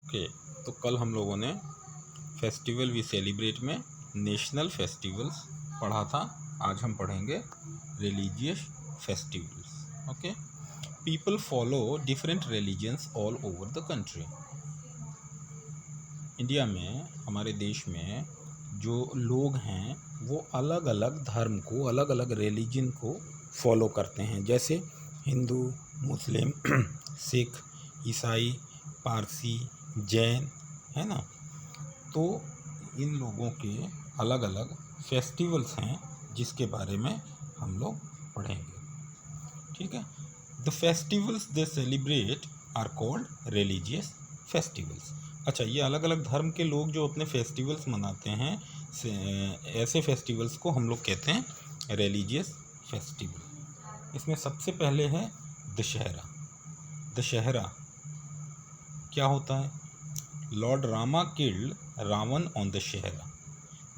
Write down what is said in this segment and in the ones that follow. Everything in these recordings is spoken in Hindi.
ओके, तो कल हम लोगों ने फेस्टिवल वी सेलिब्रेट में नेशनल फेस्टिवल्स पढ़ा था। आज हम पढ़ेंगे religious festivals. Okay, people follow different religions all over the country. India में, हमारे देश में जो लोग हैं वो अलग अलग धर्म को, अलग अलग रिलीजन को फॉलो करते हैं, जैसे हिंदू, मुस्लिम, सिख, ईसाई, पारसी, जैन, है ना। तो इन लोगों के अलग अलग फेस्टिवल्स हैं जिसके बारे में हम लोग पढ़ेंगे। ठीक है, the festivals they celebrate are called religious festivals. अच्छा, ये अलग अलग धर्म के लोग जो अपने फेस्टिवल्स मनाते हैं, ऐसे फेस्टिवल्स को हम लोग कहते हैं रिलीजियस फेस्टिवल। इसमें सबसे पहले है दशहरा। दशहरा क्या होता है? Lord Rama killed Ravan on Dussehra.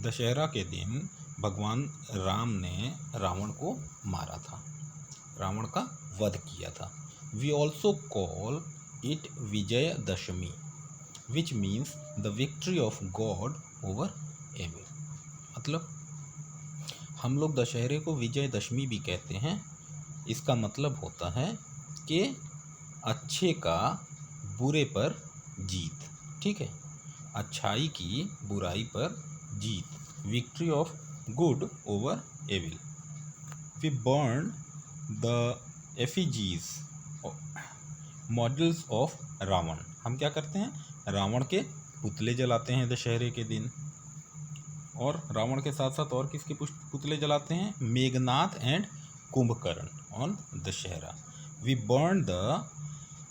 Dussehra के दिन भगवान राम ने रावण को मारा था, रावण का वध किया था। We also call it Vijayadashami, which means the victory of god over evil. मतलब हम लोग दशहरे को विजयदशमी भी कहते हैं। इसका मतलब होता है कि अच्छे का बुरे पर जीत। ठीक है, अच्छाई की बुराई पर जीत, victory of good over evil. We burn the effigies, models of Ravana. हम क्या करते हैं? रावण के पुतले जलाते हैं दशहरे के दिन। और रावण के साथ साथ और किसके पुतले जलाते हैं? Meghnath and Kumbhakarna on Dussehra. We burn the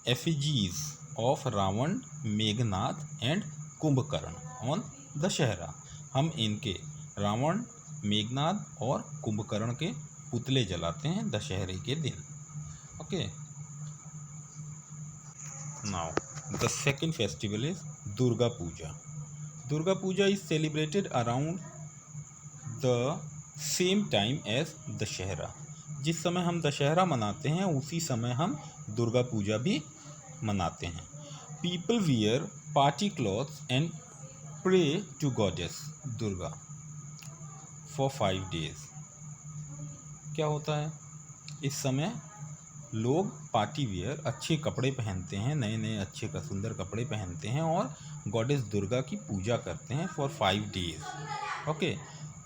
effigies of Ravana, Meghnath and Kumbhakarna on Dussehra. हम इनके, रावण, मेघनाथ और कुंभकर्ण के पुतले जलाते हैं दशहरे के दिन। Okay, now the second festival is Durga Puja. Durga Puja is celebrated around the same time as Dussehra. जिस समय हम दशहरा मनाते हैं उसी समय हम दुर्गा पूजा भी मनाते हैं। People wear party clothes and pray to goddess Durga for 5 days। क्या होता है? इस समय लोग पार्टी वियर, अच्छे कपड़े पहनते हैं, नए नए अच्छे का सुंदर कपड़े पहनते हैं और गॉडेस दुर्गा की पूजा करते हैं फॉर 5 days। ओके,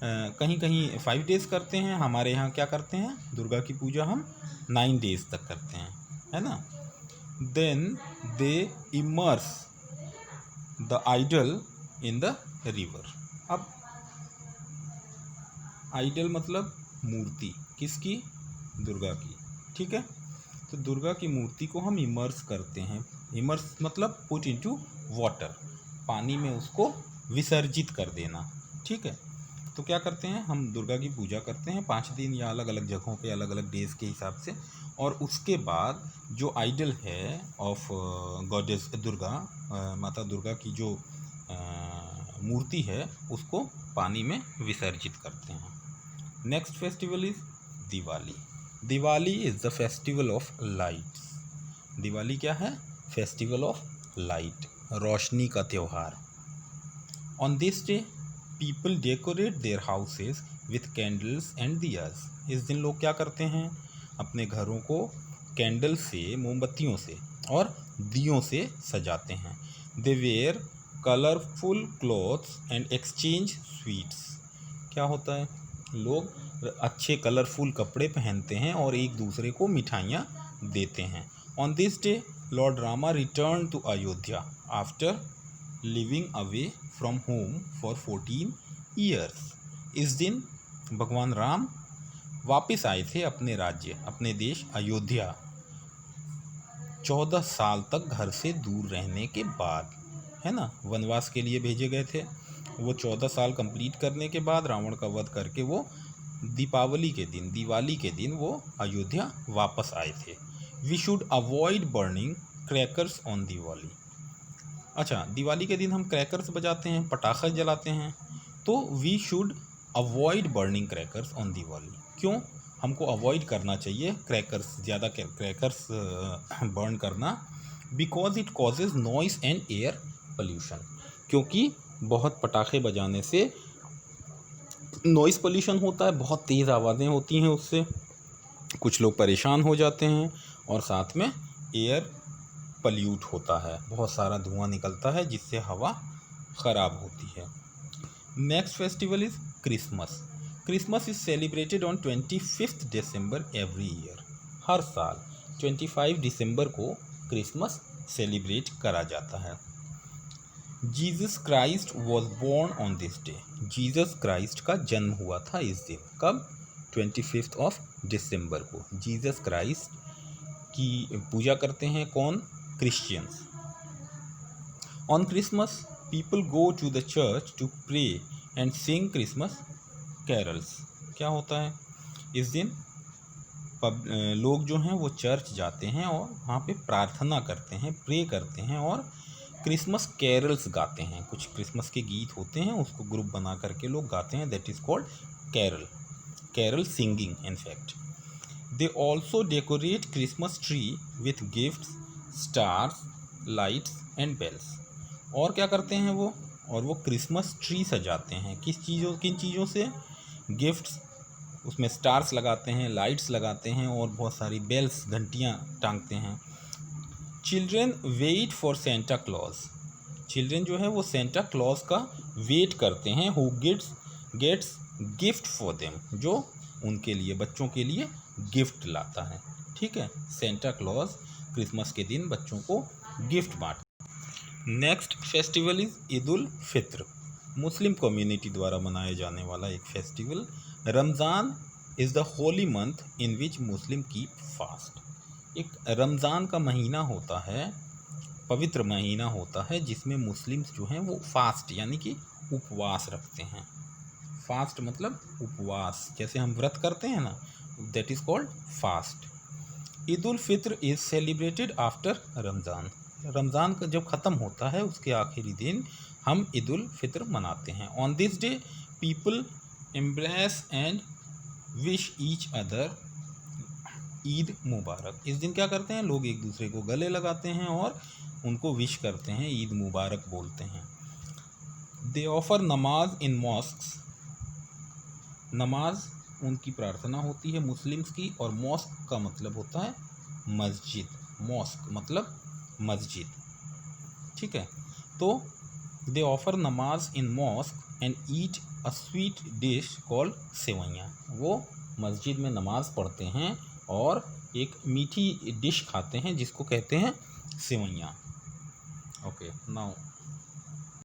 कहीं कहीं 5 days करते हैं, हमारे यहाँ क्या करते हैं? दुर्गा की पूजा हम 9 days तक करते हैं, है ना। Then they immerse the idol in the river. अब आइडल मतलब मूर्ति, किसकी? दुर्गा की। ठीक है, तो दुर्गा की मूर्ति को हम इमर्स करते हैं। इमर्स मतलब पुट इनटू वाटर, पानी में उसको विसर्जित कर देना। ठीक है, तो क्या करते हैं? हम दुर्गा की पूजा करते हैं 5 दिन या अलग अलग जगहों पे, अलग अलग डेज के हिसाब से। और उसके बाद जो आइडल है ऑफ गॉडेस दुर्गा, माता दुर्गा की जो मूर्ति है, उसको पानी में विसर्जित करते हैं। Next festival is Diwali. Diwali is the festival of lights. Diwali क्या है? फेस्टिवल ऑफ लाइट, रोशनी का त्यौहार। On this day people decorate their houses with candles and diyas. इस दिन लोग क्या करते हैं? अपने घरों को कैंडल से, मोमबत्तियों से और दियों से सजाते हैं। They wear colourful clothes and exchange sweets. क्या होता है? लोग अच्छे कलरफुल कपड़े पहनते हैं और एक दूसरे को मिठाइयाँ देते हैं। On this day Lord Rama return to Ayodhya after living away from home for 14 years। इस दिन भगवान राम वापस आए थे अपने राज्य, अपने देश अयोध्या, 14 साल तक घर से दूर रहने के बाद, है ना। वनवास के लिए भेजे गए थे। वो 14 साल कंप्लीट करने के बाद, रावण का वध करके, वो दीपावली के दिन, दिवाली के दिन वो अयोध्या वापस आए थे। We should avoid burning crackers on Diwali. अच्छा, दिवाली के दिन हम क्रैकर्स बजाते हैं, पटाखे जलाते हैं, तो we should avoid burning crackers on Diwali. क्यों हमको अवॉइड करना चाहिए क्रैकर्स, ज़्यादा क्रैकर्स बर्न करना? Because it causes noise and air pollution, क्योंकि बहुत पटाखे बजाने से नॉइज़ पॉल्यूशन होता है, बहुत तेज़ आवाज़ें होती हैं, उससे कुछ लोग परेशान हो जाते हैं और साथ में एयर पल्यूट होता है, बहुत सारा धुआं निकलता है जिससे हवा ख़राब होती है। Next festival is Christmas. Christmas is celebrated on 25 December every year. हर साल 25 दिसंबर को क्रिसमस सेलिब्रेट करा जाता है। Jesus Christ was born on this day. Jesus Christ का जन्म हुआ था इस दिन। कब? 25 दिसंबर को। जीसस क्राइस्ट की पूजा करते हैं कौन? Christians. On Christmas people go to the church to pray and sing Christmas carols. क्या होता है इस दिन? लोग जो हैं वो चर्च जाते हैं और वहाँ पे प्रार्थना करते हैं, प्रे करते हैं और क्रिसमस कैरल्स गाते हैं। कुछ क्रिसमस के गीत होते हैं, उसको ग्रुप बना करके लोग गाते हैं, that is called carol. Carol singing in fact. They also decorate Christmas tree with gifts, stars, lights and bells. और क्या करते हैं वो? और वो क्रिसमस ट्री सजाते हैं। किन चीज़ों से? गिफ्ट्स, उसमें स्टार्स लगाते हैं, लाइट्स लगाते हैं और बहुत सारी बेल्स, घंटियाँ टांगते हैं। Children wait for Santa Claus. Children जो है वो सेंटा क्लॉज का वेट करते हैं, who gets gift for them, जो उनके लिए, बच्चों के लिए गिफ्ट लाता है। ठीक है, सेंटा क्लॉज क्रिसमस के दिन बच्चों को गिफ्ट बांटता है। Next festival is Eid ul Fitr. Muslim community द्वारा मनाया जाने वाला एक festival. Ramzan is the Holi month in which Muslim keep fast. एक रमज़ान का महीना होता है, पवित्र महीना होता है, जिसमें मुस्लिम्स जो हैं वो फास्ट यानी कि उपवास रखते हैं। फास्ट मतलब उपवास, जैसे हम व्रत करते हैं ना, that is called fast. Eid ul Fitr is celebrated after Ramzan. Ramzan का जब ख़त्म होता है उसके आखिरी दिन हम ईद उल फित्र मनाते हैं। On this day people embrace and wish each other Eid Mubarak. इस दिन क्या करते हैं? लोग एक दूसरे को गले लगाते हैं और उनको विश करते हैं, ईद मुबारक बोलते हैं। दे ऑफर नमाज इन मॉस्क्स। नमाज उनकी प्रार्थना होती है मुस्लिम्स की, और मॉस्क का मतलब होता है मस्जिद। मॉस्क मतलब मस्जिद। ठीक है, तो they offer namaz in mosque and eat a sweet dish called sewaiyan. वो मस्जिद में नमाज पढ़ते हैं और एक मीठी डिश खाते हैं जिसको कहते हैं सेवैयाँ। Okay, now